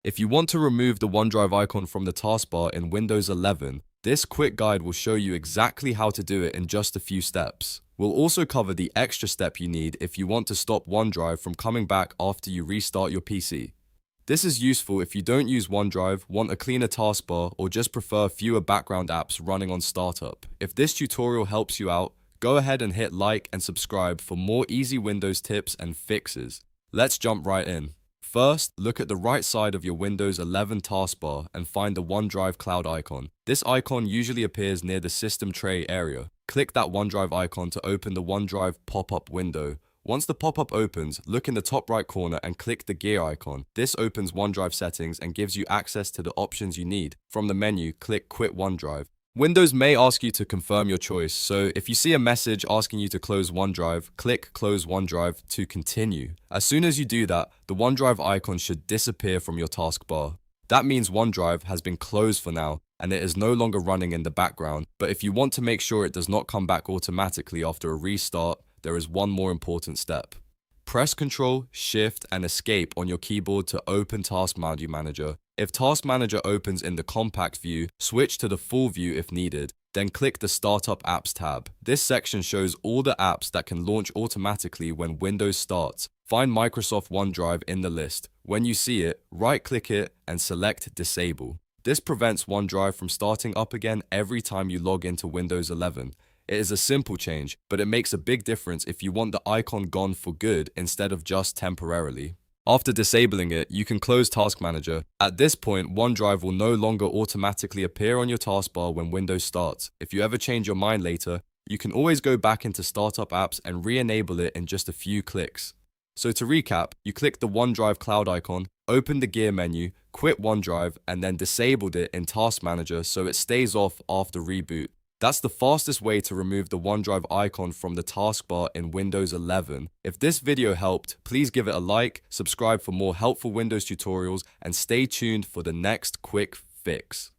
If you want to remove the OneDrive icon from the taskbar in Windows 11, this quick guide will show you exactly how to do it in just a few steps. We'll also cover the extra step you need if you want to stop OneDrive from coming back after you restart your PC. This is useful if you don't use OneDrive, want a cleaner taskbar, or just prefer fewer background apps running on startup. If this tutorial helps you out, go ahead and hit like and subscribe for more easy Windows tips and fixes. Let's jump right in. First, look at the right side of your Windows 11 taskbar and find the OneDrive cloud icon. This icon usually appears near the system tray area. Click that OneDrive icon to open the OneDrive pop-up window. Once the pop-up opens, look in the top right corner and click the gear icon. This opens OneDrive settings and gives you access to the options you need. From the menu, click Quit OneDrive. Windows may ask you to confirm your choice, so if you see a message asking you to close OneDrive, click Close OneDrive to continue. As soon as you do that, the OneDrive icon should disappear from your taskbar. That means OneDrive has been closed for now, and it is no longer running in the background. But if you want to make sure it does not come back automatically after a restart, there is one more important step. Press Ctrl, Shift, and Escape on your keyboard to open Task Manager. If Task Manager opens in the compact view, switch to the full view if needed. Then click the Startup Apps tab. This section shows all the apps that can launch automatically when Windows starts. Find Microsoft OneDrive in the list. When you see it, right-click it and select Disable. This prevents OneDrive from starting up again every time you log into Windows 11. It is a simple change, but it makes a big difference if you want the icon gone for good instead of just temporarily. After disabling it, you can close Task Manager. At this point, OneDrive will no longer automatically appear on your taskbar when Windows starts. If you ever change your mind later, you can always go back into Startup Apps and re-enable it in just a few clicks. So to recap, you click the OneDrive cloud icon, open the gear menu, quit OneDrive, and then disabled it in Task Manager so it stays off after reboot. That's the fastest way to remove the OneDrive icon from the taskbar in Windows 11. If this video helped, please give it a like, subscribe for more helpful Windows tutorials, and stay tuned for the next quick fix.